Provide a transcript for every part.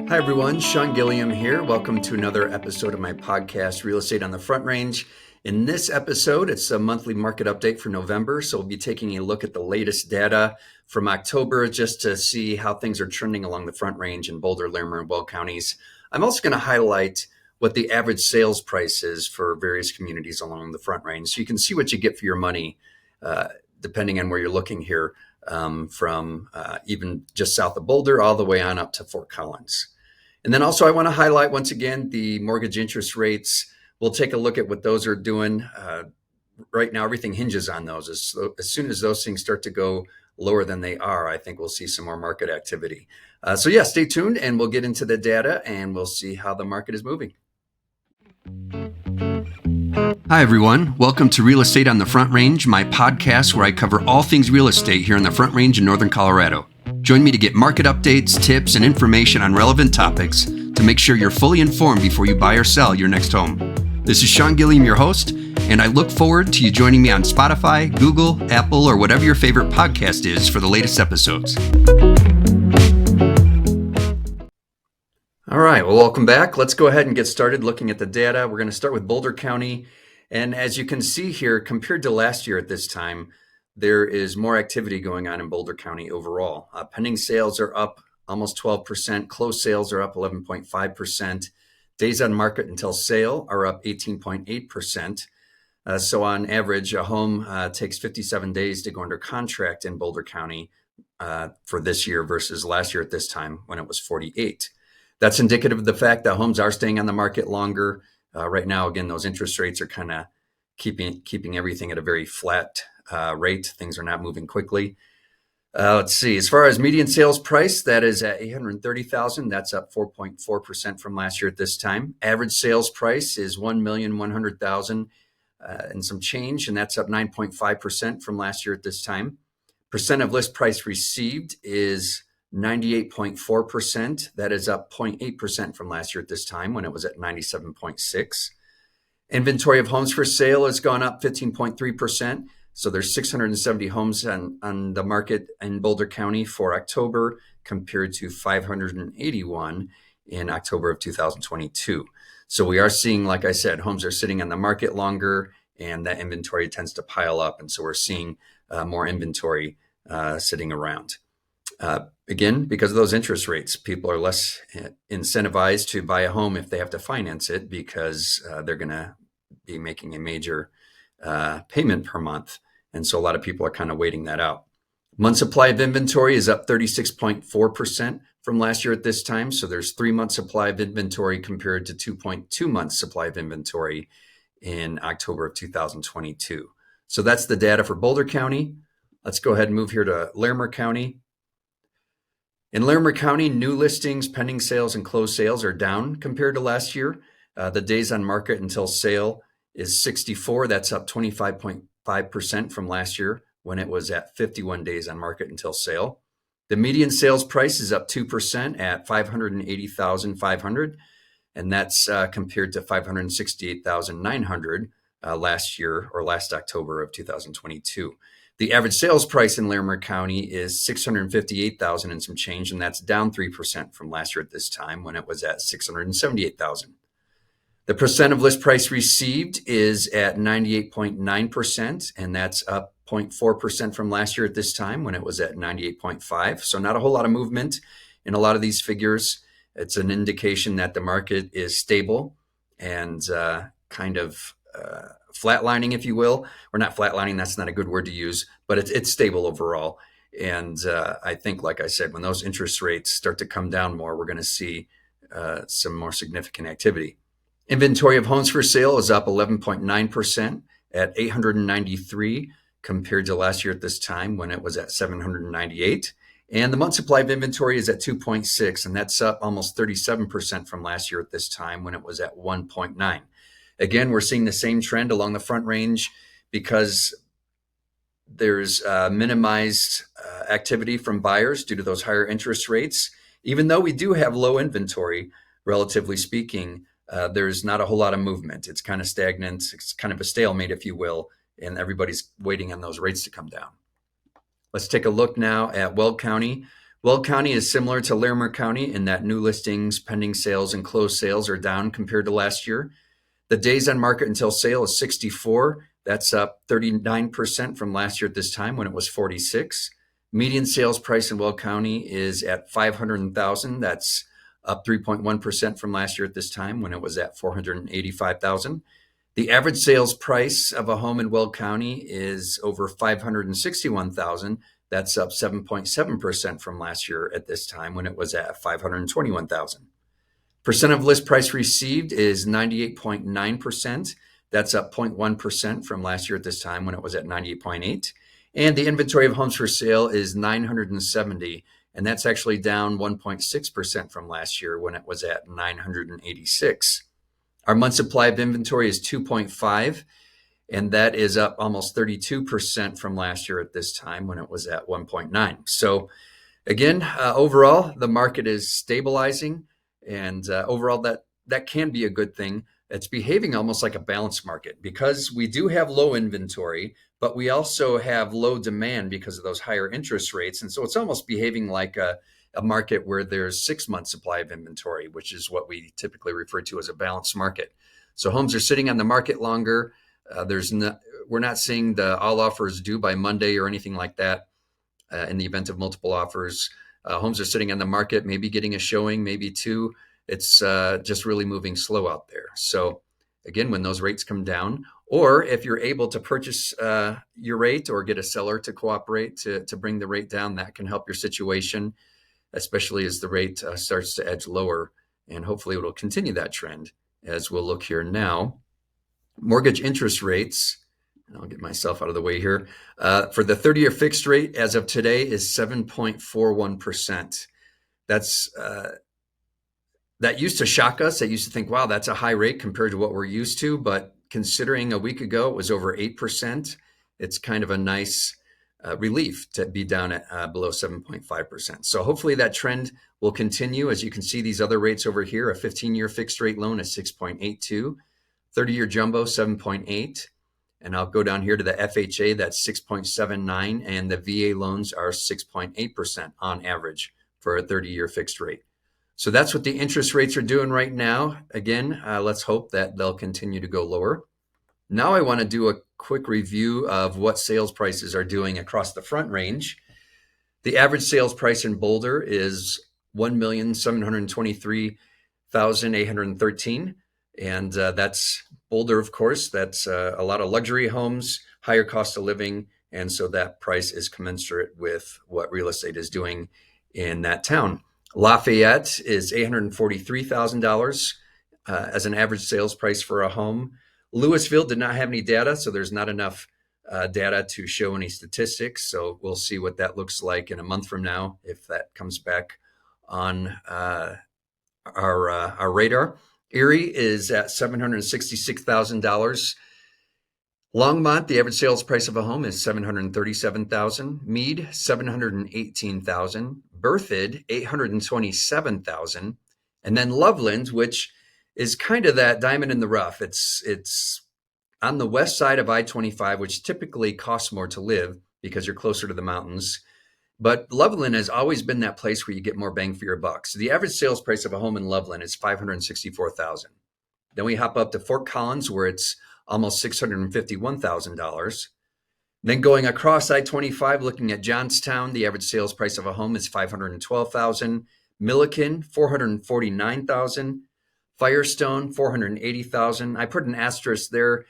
Hi, everyone. Sean Gilliam here. Welcome to another episode of my podcast, Real Estate on the Front Range. In this episode, it's a monthly market update for November. So we'll be taking a look at the latest data from October just to see how things are trending along the Front Range in Boulder, Larimer and Weld Counties. I'm also going to highlight what the average sales price is for various communities along the Front Range. So you can see what you get for your money, depending on where you're looking here, from even just south of Boulder all the way on up to Fort Collins. And then also I want to highlight once again the mortgage interest rates. We'll take a look at what those are doing. Right now, everything hinges on those. As soon as those things start to go lower than they are, I think we'll see some more market activity. So stay tuned and we'll get into the data and we'll see how the market is moving. Hi, everyone. Welcome to Real Estate on the Front Range, my podcast where I cover all things real estate here on the Front Range in Northern Colorado. Join me to get market updates, tips, and information on relevant topics to make sure you're fully informed before you buy or sell your next home. This is Sean Gilliam, your host, and I look forward to you joining me on Spotify, Google, Apple, or whatever your favorite podcast is for the latest episodes. All right, well, welcome back. Let's go ahead and get started looking at the data. We're going to start with Boulder County. And as you can see here, compared to last year at this time, there is more activity going on in Boulder County overall. Pending sales are up almost 12%. Closed sales are up 11.5%. Days on market until sale are up 18.8%. So on average, a home takes 57 days to go under contract in Boulder County for this year versus last year at this time when it was 48. That's indicative of the fact that homes are staying on the market longer. Right now, again, those interest rates are kind of keeping everything at a very flat rate. Things are not moving quickly. Let's see. As far as median sales price, that is at $830,000. That's up 4.4% from last year at this time. Average sales price is $1,100,000 and some change, and that's up 9.5% from last year at this time. Percent of list price received is 98.4%. That is up 0.8% from last year at this time when it was at 97.6%. Inventory of homes for sale has gone up 15.3%. So there's 670 homes on the market in Boulder County for October compared to 581 in October of 2022. So we are seeing, like I said, homes are sitting on the market longer and that inventory tends to pile up. And so we're seeing more inventory sitting around. Again, because of those interest rates, people are less incentivized to buy a home if they have to finance it because they're going to be making a major payment per month. And so a lot of people are kind of waiting that out. Month supply of inventory is up 36.4% from last year at this time. So there's 3 months supply of inventory compared to 2.2 months supply of inventory in October of 2022. So that's the data for Boulder County. Let's go ahead and move here to Larimer County. In Larimer County, new listings, pending sales, and closed sales are down compared to last year. The days on market until sale is 64. That's up 25.5% from last year when it was at 51 days on market until sale. The median sales price is up 2% at $580,500, and that's compared to $568,900 last year or last October of 2022. The average sales price in Larimer County is $658,000 and some change, and that's down 3% from last year at this time when it was at $678,000. The percent of list price received is at 98.9%, and that's up 0.4% from last year at this time when it was at 98.5%. So not a whole lot of movement in a lot of these figures. It's an indication that the market is stable and kind of flatlining, if you will, or not flatlining. That's not a good word to use, but it's stable overall. And I think, like I said, when those interest rates start to come down more, we're going to see some more significant activity. Inventory of homes for sale is up 11.9% at 893 compared to last year at this time when it was at 798. And the month supply of inventory is at 2.6, and that's up almost 37% from last year at this time when it was at 1.9. Again, we're seeing the same trend along the Front Range because there's minimized activity from buyers due to those higher interest rates. Even though we do have low inventory, relatively speaking, there's not a whole lot of movement. It's kind of stagnant. It's kind of a stalemate, if you will, and everybody's waiting on those rates to come down. Let's take a look now at Weld County. Weld County is similar to Larimer County in that new listings, pending sales, and closed sales are down compared to last year. The days on market until sale is 64. That's up 39% from last year at this time when it was 46. Median sales price in Weld County is at 500,000. That's up 3.1% from last year at this time when it was at 485,000. The average sales price of a home in Weld County is over 561,000. That's up 7.7% from last year at this time when it was at 521,000. Percent of list price received is 98.9%. That's up 0.1% from last year at this time when it was at 98.8. And the inventory of homes for sale is 970, and that's actually down 1.6% from last year when it was at 986. Our month supply of inventory is 2.5, and that is up almost 32% from last year at this time when it was at 1.9. So again, overall, the market is stabilizing, and overall that can be a good thing. It's behaving almost like a balanced market because we do have low inventory, but we also have low demand because of those higher interest rates. And so it's almost behaving like a market where there's 6 months supply of inventory, which is what we typically refer to as a balanced market. So homes are sitting on the market longer. We're not seeing the all offers due by Monday or anything like that. In the event of multiple offers, homes are sitting on the market, maybe getting a showing, maybe two. It's just really moving slow out there. So again, when those rates come down, or if you're able to purchase your rate or get a seller to cooperate to bring the rate down, that can help your situation, especially as the rate starts to edge lower. And hopefully it will continue that trend as we'll look here now. Mortgage interest rates, and I'll get myself out of the way here. For the 30-year fixed rate as of today is 7.41%. That used to shock us. I used to think, wow, that's a high rate compared to what we're used to. But considering a week ago it was over 8%, it's kind of a nice relief to be down at below 7.5%. So hopefully that trend will continue. As you can see, these other rates over here, a 15-year fixed rate loan is 6.82, 30-year jumbo 7.8. And I'll go down here to the FHA, that's 6.79, and the VA loans are 6.8% on average for a 30-year fixed rate. So that's what the interest rates are doing right now. Again, let's hope that they'll continue to go lower. Now I want to do a quick review of what sales prices are doing across the Front Range. The average sales price in Boulder is $1,723,813. And that's Boulder, of course. That's a lot of luxury homes, higher cost of living. And so that price is commensurate with what real estate is doing in that town. Lafayette is $843,000 as an average sales price for a home. Louisville did not have any data, so there's not enough data to show any statistics. So we'll see what that looks like in a month from now if that comes back on our radar. Erie is at $766,000. Longmont, the average sales price of a home is $737,000. Meade, $718,000. Berthoud, $827,000. And then Loveland, which is kind of that diamond in the rough. It's on the west side of I-25, which typically costs more to live because you're closer to the mountains. But Loveland has always been that place where you get more bang for your buck. So the average sales price of a home in Loveland is $564,000. Then we hop up to Fort Collins, where it's almost $651,000. Then going across I-25, looking at Johnstown, the average sales price of a home is $512,000. Milliken, $449,000. Firestone, $480,000. I put an asterisk there.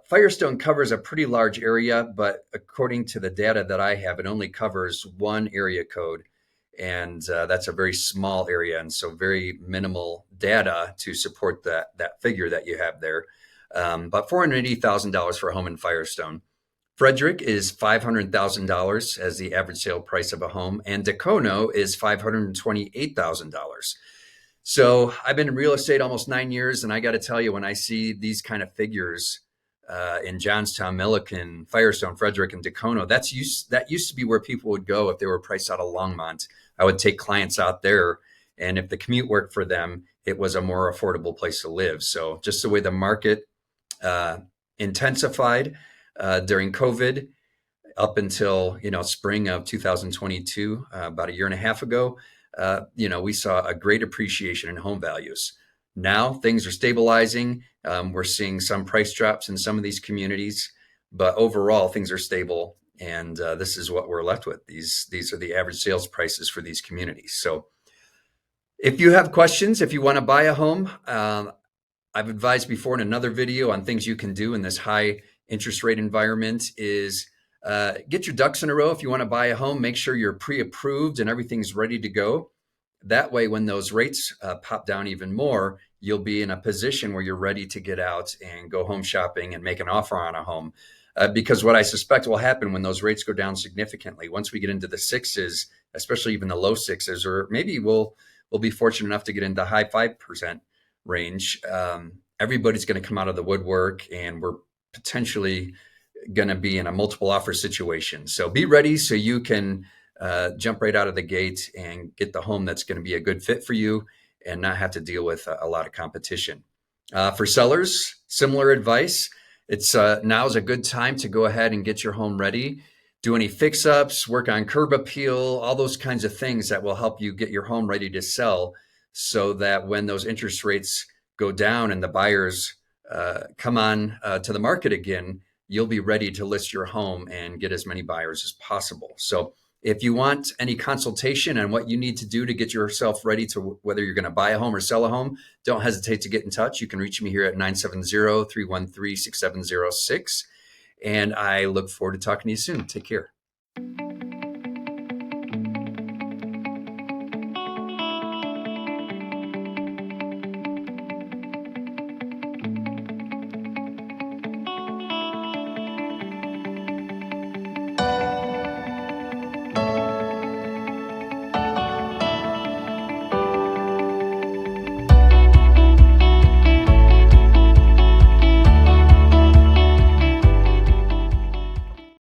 Firestone covers a pretty large area, but according to the data that I have, it only covers one area code. And that's a very small area, and so very minimal data to support that figure that you have there. But $480,000 for a home in Firestone. Frederick is $500,000 as the average sale price of a home, and Dacono is $528,000. So I've been in real estate almost 9 years, and I got to tell you, when I see these kind of figures in Johnstown, Milliken, Firestone, Frederick, and Dacono, that used to be where people would go if they were priced out of Longmont. I would take clients out there, and if the commute worked for them, it was a more affordable place to live. So just the way the market intensified during COVID, up until, spring of 2022, about a year and a half ago, we saw a great appreciation in home values. Now things are stabilizing. We're seeing some price drops in some of these communities, but overall things are stable. And this is what we're left with. These are the average sales prices for these communities. So if you have questions, if you want to buy a home, I've advised before in another video on things you can do in this high interest rate environment is get your ducks in a row. If you want to buy a home, make sure you're pre-approved and everything's ready to go. That way, when those rates pop down even more, you'll be in a position where you're ready to get out and go home shopping and make an offer on a home. Because what I suspect will happen when those rates go down significantly, once we get into the sixes, especially even the low sixes, or maybe we'll be fortunate enough to get into high 5% range, everybody's going to come out of the woodwork, and we're potentially going to be in a multiple offer situation. So be ready so you can jump right out of the gate and get the home that's going to be a good fit for you and not have to deal with a lot of competition. For sellers, similar advice. It's now is a good time to go ahead and get your home ready. Do any fix-ups, work on curb appeal, all those kinds of things that will help you get your home ready to sell, so that when those interest rates go down and the buyers come on to the market again, you'll be ready to list your home and get as many buyers as possible. So if you want any consultation on what you need to do to get yourself ready to whether you're going to buy a home or sell a home, don't hesitate to get in touch. You can reach me here at 970-313-6706. And I look forward to talking to you soon. Take care.